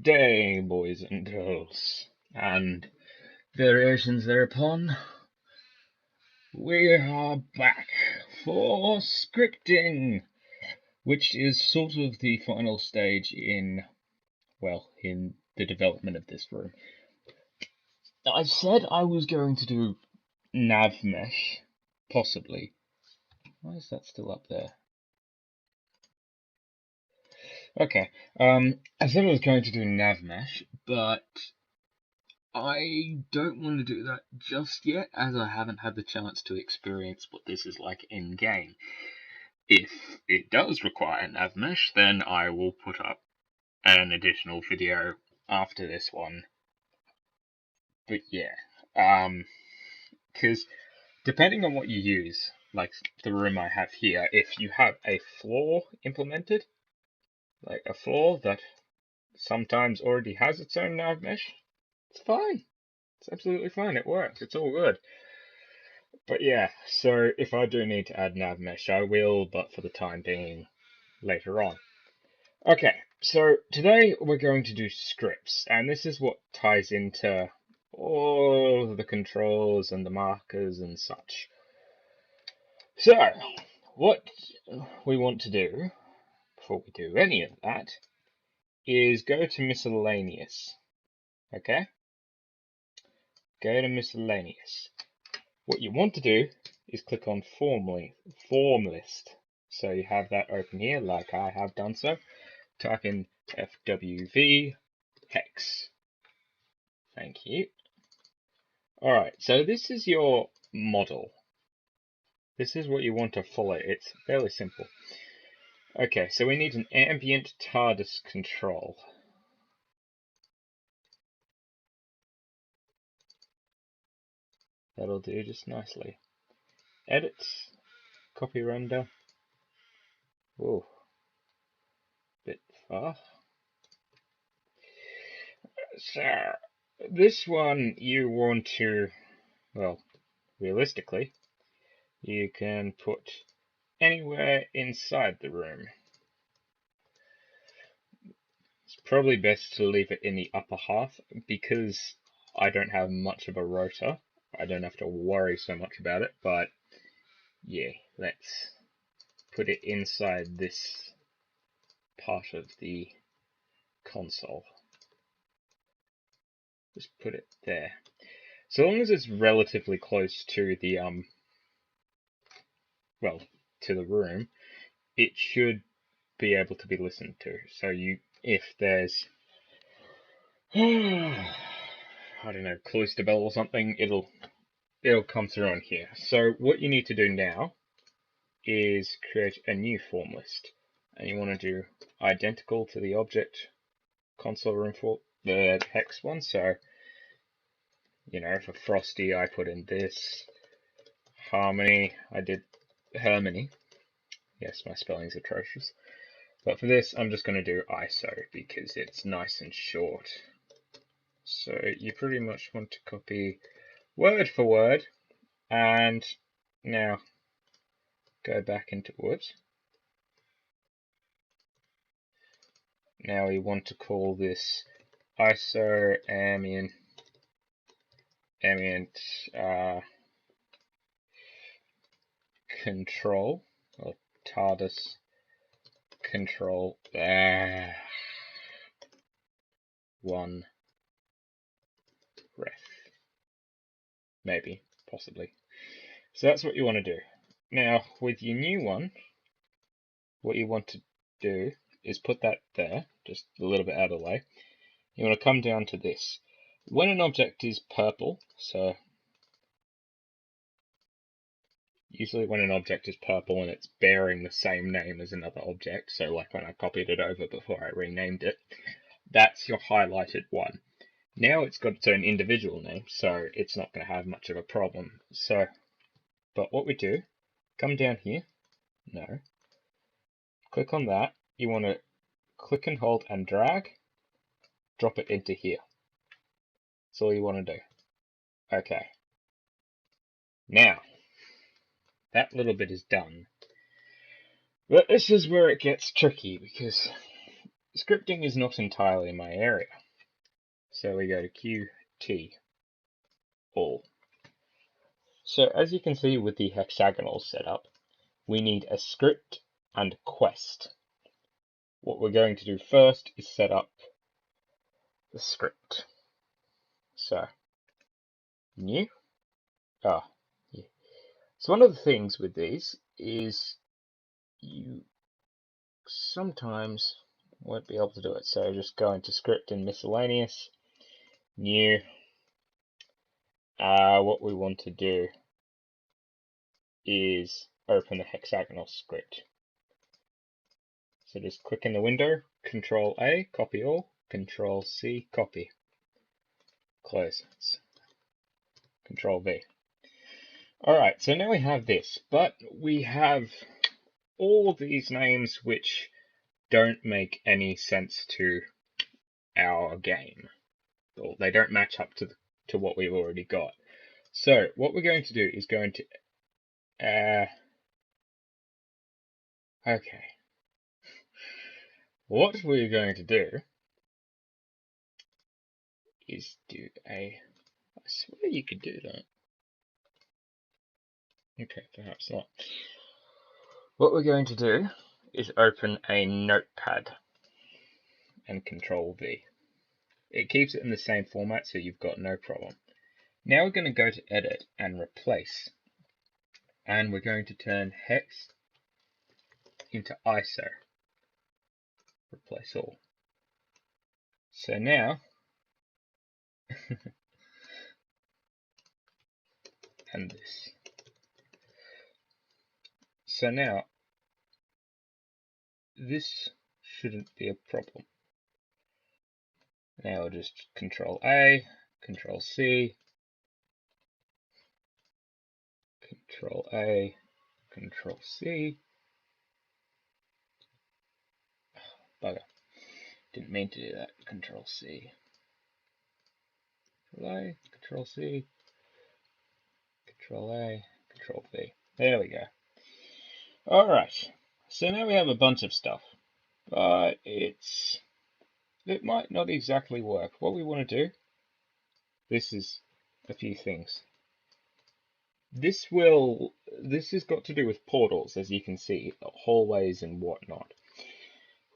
Good day, boys and girls, and variations thereupon. We are back for scripting, which is sort of the final stage in the development of this room. I said I was going to do navmesh, possibly. Why is that still up there? Okay, I said I was going to do navmesh, but I don't want to do that just yet, as I haven't had the chance to experience what this is like in game. If it does require navmesh, then I will put up an additional video after this one. But yeah, because depending on what you use, like the room I have here, if you have a floor implemented, like a floor that sometimes already has its own navmesh, it's fine. It's absolutely fine. It works. It's all good. But yeah, so if I do need to add navmesh, I will, but for the time being, later on. Okay, so today we're going to do scripts, and this is what ties into all of the controls and the markers and such. So, what we want to do, before we do any of that, is go to miscellaneous. Okay? Go to miscellaneous. What you want to do is click on form list. So you have that open here, like I have done so. Type in FWV hex. Thank you. Alright, so this is your model. This is what you want to follow. It's fairly simple. Okay, so we need an ambient TARDIS control. That'll do just nicely. Edit, copy render. Whoa, bit far. So, this one you want to, well, realistically, you can put anywhere inside the room. It's probably best to leave it in the upper half because I don't have much of a rotor. I don't have to worry so much about it, but yeah, let's put it inside this part of the console. Just put it there. So long as it's relatively close to the to the room, it should be able to be listened to. So if there's I don't know, cloister bell or something, it'll come through on here. So what you need to do now is create a new form list, and you want to do identical to the object console room for the hex one. So for Frosty I put in this. Harmony I did Harmony. Yes, my spelling's atrocious. But for this I'm just going to do ISO because it's nice and short. So you pretty much want to copy word for word, and now go back into it. Now we want to call this ISO ambient control, or TARDIS control 1 ref. Maybe, possibly. So that's what you want to do. Now, with your new one, what you want to do is put that there, just a little bit out of the way. You want to come down to this. When an object is purple, so usually when an object is purple and it's bearing the same name as another object, so like when I copied it over before I renamed it, that's your highlighted one. Now it's got its own individual name, so it's not going to have much of a problem. So, but what we do, come down here, no, click on that, you want to click and hold and drag, drop it into here. That's all you want to do. Okay. Now, that little bit is done. But this is where it gets tricky, because scripting is not entirely my area. So we go to Qt all. So as you can see with the hexagonal setup, we need a script and quest. What we're going to do first is set up the script. So, new. Yeah. So one of the things with these is you sometimes won't be able to do it. So just go into script and miscellaneous, new. What we want to do is open the hexagonal script. So just click in the window, Control A, copy all, Control C, copy, close, Control V. Alright, so now we have this, but we have all these names which don't make any sense to our game. Or they don't match up to what we've already got. So what we're going to do is going to okay. What we're going to do is do I swear you could do that. Okay, perhaps not. What we're going to do is open a notepad and Control V. It keeps it in the same format, so you've got no problem. Now we're going to go to Edit and Replace. And we're going to turn hex into ISO. Replace all. So now, and this. So now, this shouldn't be a problem. Now we'll just Control A, Control C, Control A, Control C. Bugger. Didn't mean to do that. Control C. Control A, Control C, Control A, Control V. There we go. Alright. So now we have a bunch of stuff. But it might not exactly work. What we want to do, this is a few things. This has got to do with portals, as you can see, hallways and whatnot.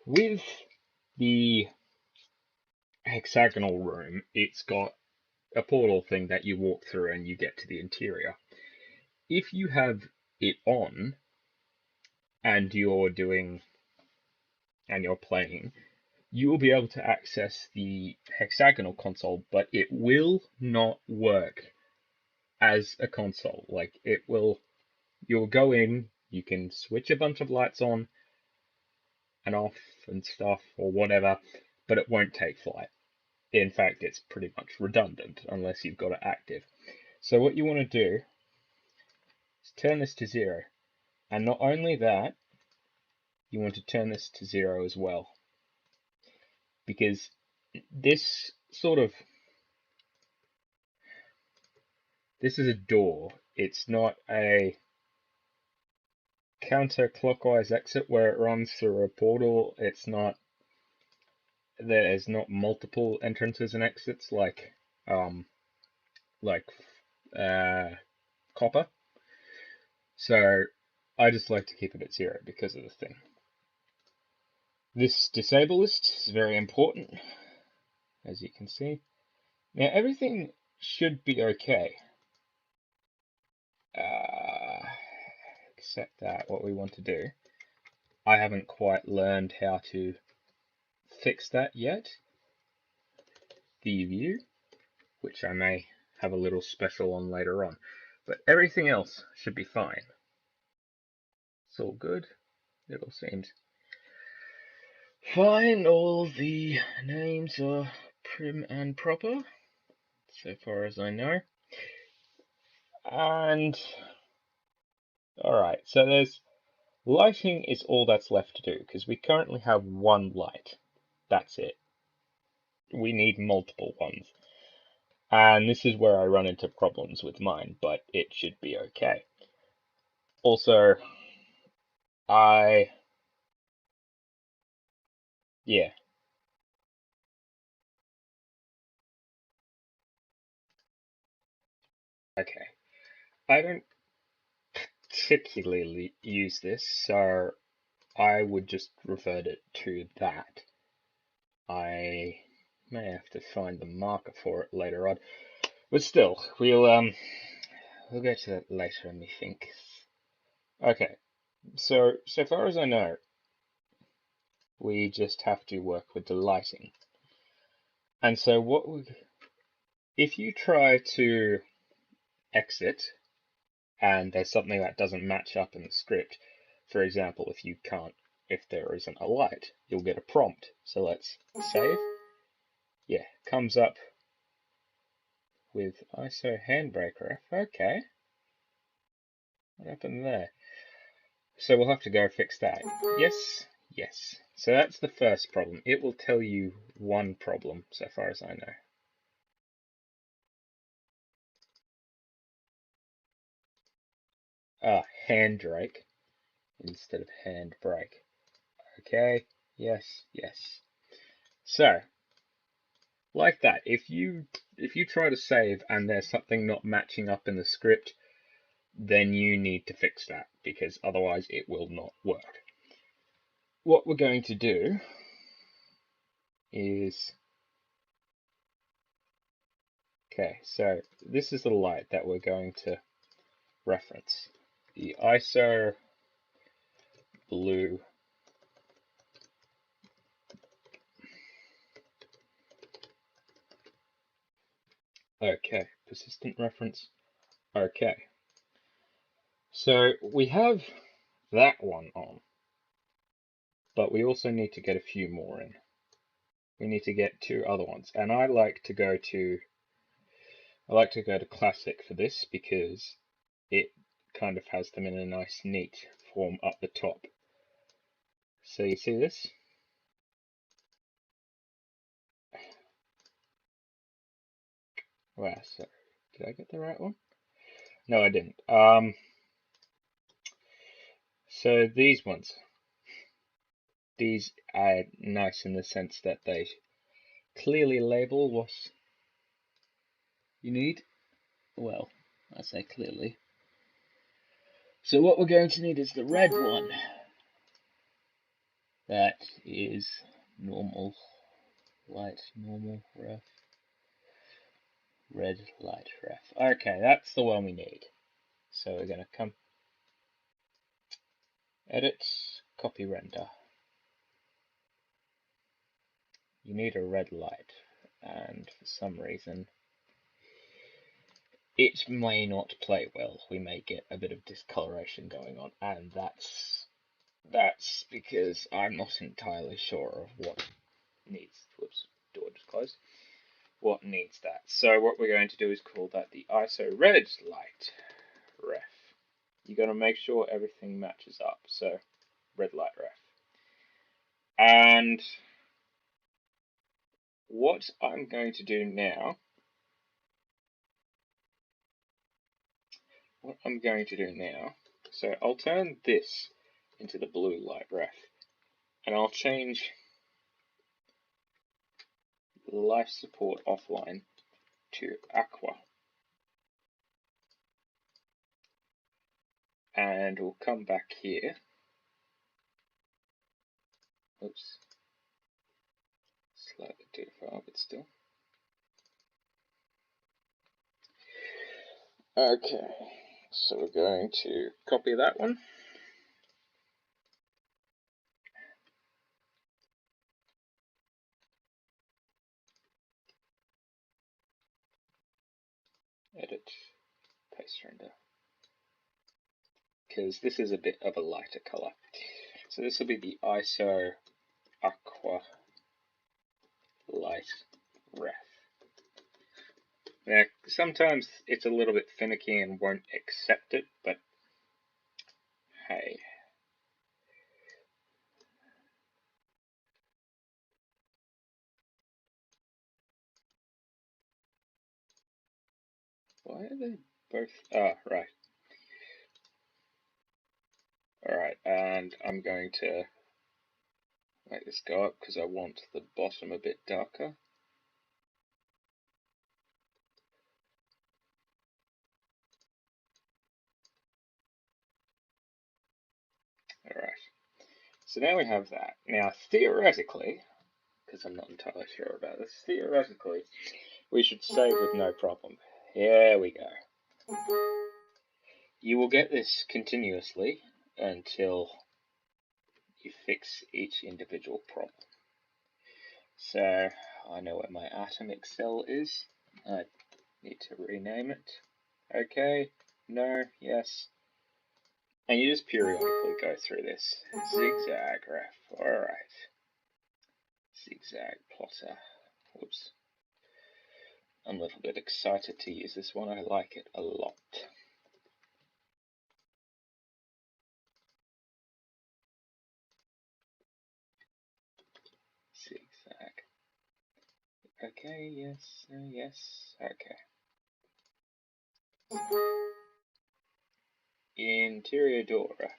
With the hexagonal room, it's got a portal thing that you walk through and you get to the interior. If you have it on and you're playing, you will be able to access the hexagonal console, but it will not work as a console. Like you'll go in, you can switch a bunch of lights on and off and stuff or whatever, but it won't take flight. In fact, it's pretty much redundant unless you've got it active. So what you want to do is turn this to 0. And not only that, you want to turn this to 0 as well. Because this is a door. It's not a counterclockwise exit where it runs through a portal. There's not multiple entrances and exits like copper. So I just like to keep it at 0 because of the thing. This disable list is very important, as you can see. Now everything should be okay. Except that what we want to do, I haven't quite learned how to fix that yet. The view, which I may have a little special on later on, but everything else should be fine. It's all good. It all seems fine. All the names are prim and proper, so far as I know. And alright, so there's lighting is all that's left to do, because we currently have one light. That's it. We need multiple ones. And this is where I run into problems with mine, but it should be okay. Also, yeah, Okay, I don't particularly use this, so I would just revert it to that. I may have to find the marker for it later on, but still, we'll get to that later. Let me think. Okay, so far as I know, we just have to work with the lighting. And so if you try to exit and there's something that doesn't match up in the script, for example, if there isn't a light, you'll get a prompt. So let's save. Yeah, comes up with ISO handbrake ref. Okay, what happened there? So we'll have to go fix that. Yes, yes. So that's the first problem. It will tell you one problem, so far as I know. Handbrake instead of handbrake. Okay, yes, yes. So, like that, if you try to save and there's something not matching up in the script, then you need to fix that because otherwise it will not work. What we're going to do is, okay, so this is the light that we're going to reference. The ISO blue okay, persistent reference. Okay, so we have that one on, but we also need to get a few more in. We need to get two other ones, and I like to go to classic for this because it kind of has them in a nice neat form up the top. So you see this? Wow, so did I get the right one? No, I didn't. So these ones, these are nice in the sense that they clearly label what you need. Well, I say clearly. So what we're going to need is the red one. That is normal light, normal ref, red light ref. Okay, that's the one we need. So we're going to come edit, copy render. You need a red light, and for some reason it may not play well. We may get a bit of discoloration going on, and that's because I'm not entirely sure of what needs. Whoops, door just closed. What needs that? So what we're going to do is call that the ISO red light ref. You're going to make sure everything matches up. So red light ref. And what I'm going to do now, so I'll turn this into the blue light ref, and I'll change life support offline to aqua. And we'll come back here. Oops. Slightly too far, but still. Okay, so we're going to copy that one. Edit, paste render. Because this is a bit of a lighter color. So this will be the ISO aqua light ref. Now, sometimes it's a little bit finicky and won't accept it, but hey. Why are they both? Right. Alright, and I'm going to make this go up because I want the bottom a bit darker. Alright. So now we have that. Now, theoretically, because I'm not entirely sure about this, theoretically, we should save with no problem. Here we go. You will get this continuously until you fix each individual problem. So, I know where my atomic cell is. I need to rename it. Okay, no, yes. And you just periodically go through this. Zigzag graph, alright. Zigzag plotter. Whoops. I'm a little bit excited to use this one, I like it a lot. Zigzag. Okay, yes, yes, okay. Interior door graph,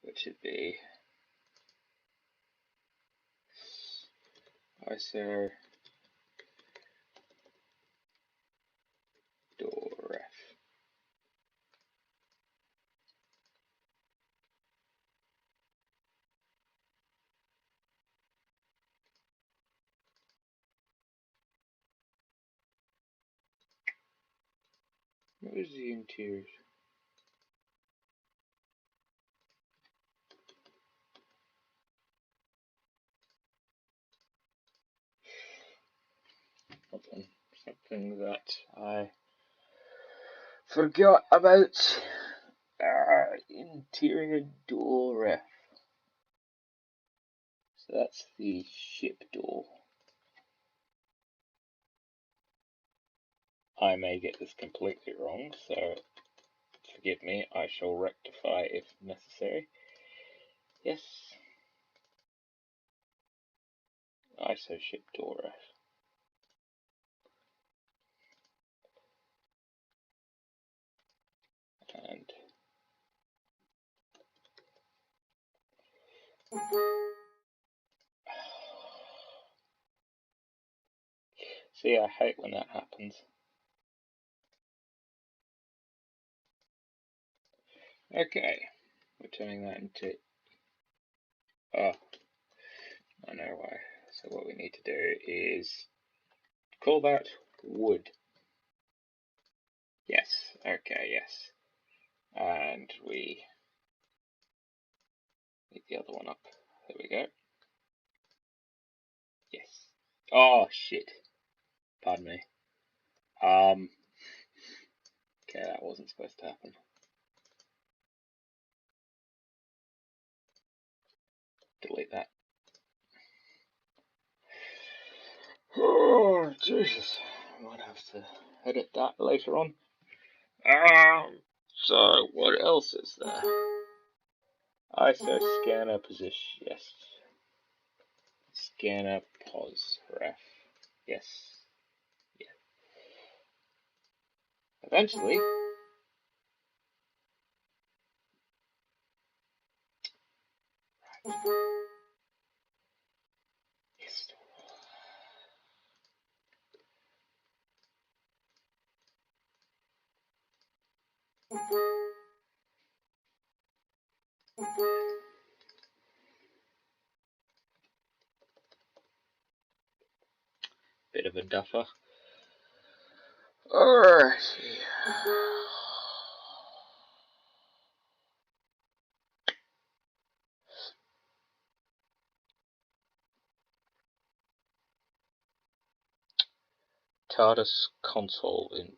which should be ISO door ref. What is the interior? Something that I forgot about. Interior door ref. So that's the ship door. I may get this completely wrong, so forgive me, I shall rectify if necessary. Yes. ISO ship door ref. And see, I hate when that happens. Okay, we're turning that into. Oh, I know why. So what we need to do is call that wood. Yes. Okay. Yes. And we need the other one up. There we go. Yes. Oh shit. Pardon me. Okay, that wasn't supposed to happen. Delete that. Oh, Jesus. I might have to edit that later on. So, what else is there? ISO scanner position. Yes. Scanner pos ref. Yes. Yeah. Eventually. Yes. Bit of a duffer. Alright. TARDIS console in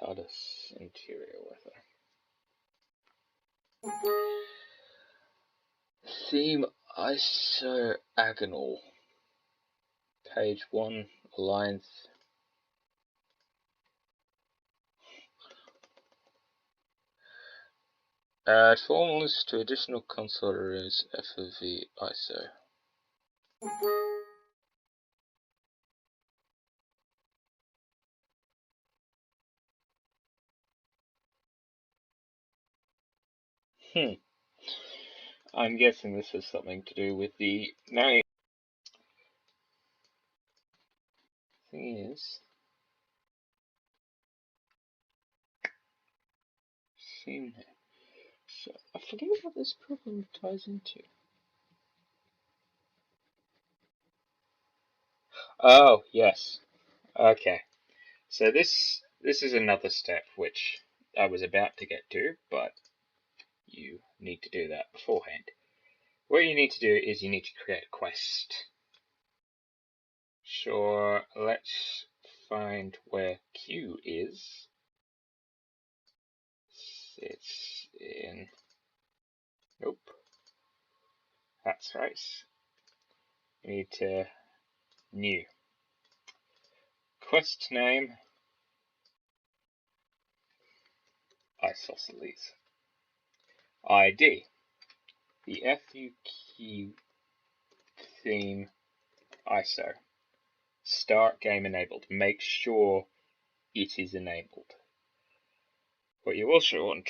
TARDIS interior weather. Theme isoagonal. Page 1, Alliance. Add formulas to additional console areas FOV ISO. I'm guessing this has something to do with the name. thing is, same name. So I forget what this problem ties into. Oh, yes. Okay. So this is another step which I was about to get to, but you need to do that beforehand. What you need to do is you need to create a quest. Sure, let's find where Q is. It's in... Nope. That's right. You need to... New. Quest name... Isosceles. ID. The FUQ theme ISO. Start game enabled. Make sure it is enabled. What you also want...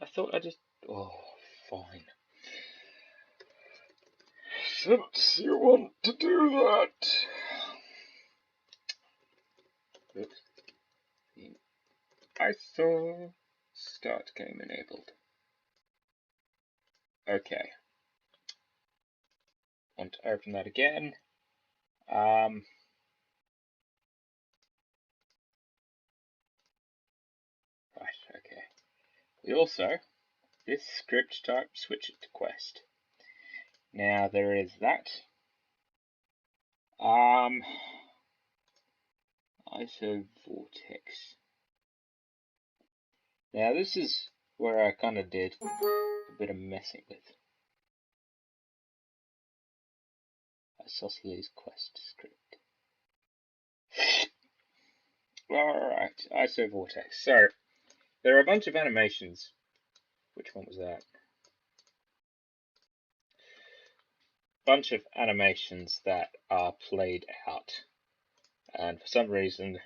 I thought I just... Oh, fine. Since you want to do that... Oops. ISO start game enabled. Okay. Want to open that again. Right, okay. We also, this script type, switch it to quest. Now there is that. ISO vortex. Now this is where I kind of did a bit of messing with. Isosceles quest script. Alright, ISO vortex. So, there are a bunch of animations. Which one was that? Bunch of animations that are played out. And for some reason,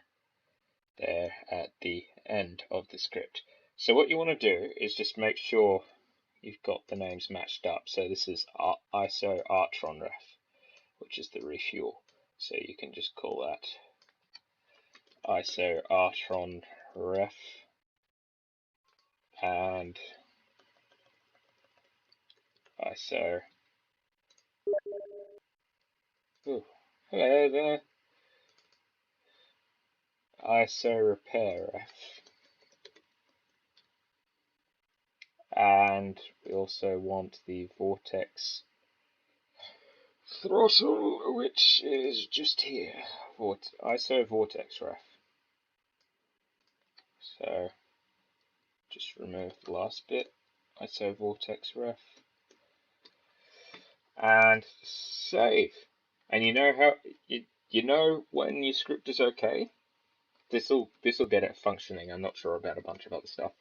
they're at the end of the script. So what you want to do is just make sure you've got the names matched up. So this is ISO Artron ref, which is the refuel. So you can just call that ISO Artron ref and ISO. Ooh, hello there. ISO repair ref. And we also want the vortex throttle, which is just here. ISO vortex ref. So just remove the last bit. ISO vortex ref. And save. And you know how you know when your script is okay. This'll get it functioning. I'm not sure about a bunch of other stuff.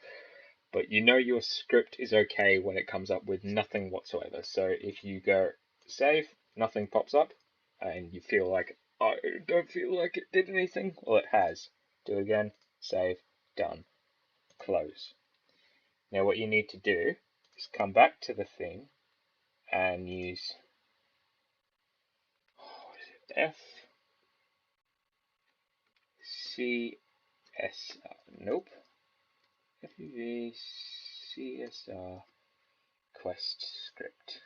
But you know your script is okay when it comes up with nothing whatsoever. So if you go save, nothing pops up, and you feel like, I don't feel like it did anything, well, it has. Do it again, save, done, close. Now what you need to do is come back to the thing and use F C S R, nope, FUV CSR quest script.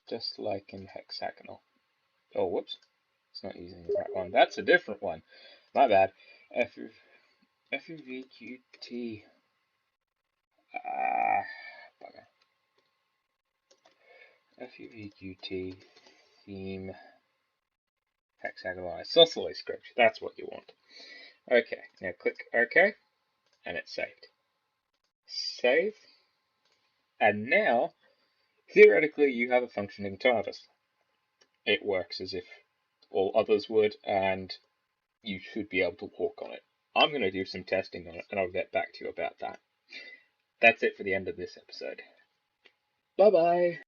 Just like in hexagonal. Oh, whoops. It's not using the right one. That's a different one. My bad. FUVQT. Bugger. FUVQT theme hexagonal isosceles script. That's what you want. Okay, now click OK, and it's saved. Save. And now, theoretically, you have a functioning TARDIS. It works as if all others would, and you should be able to walk on it. I'm going to do some testing on it, and I'll get back to you about that. That's it for the end of this episode. Bye-bye!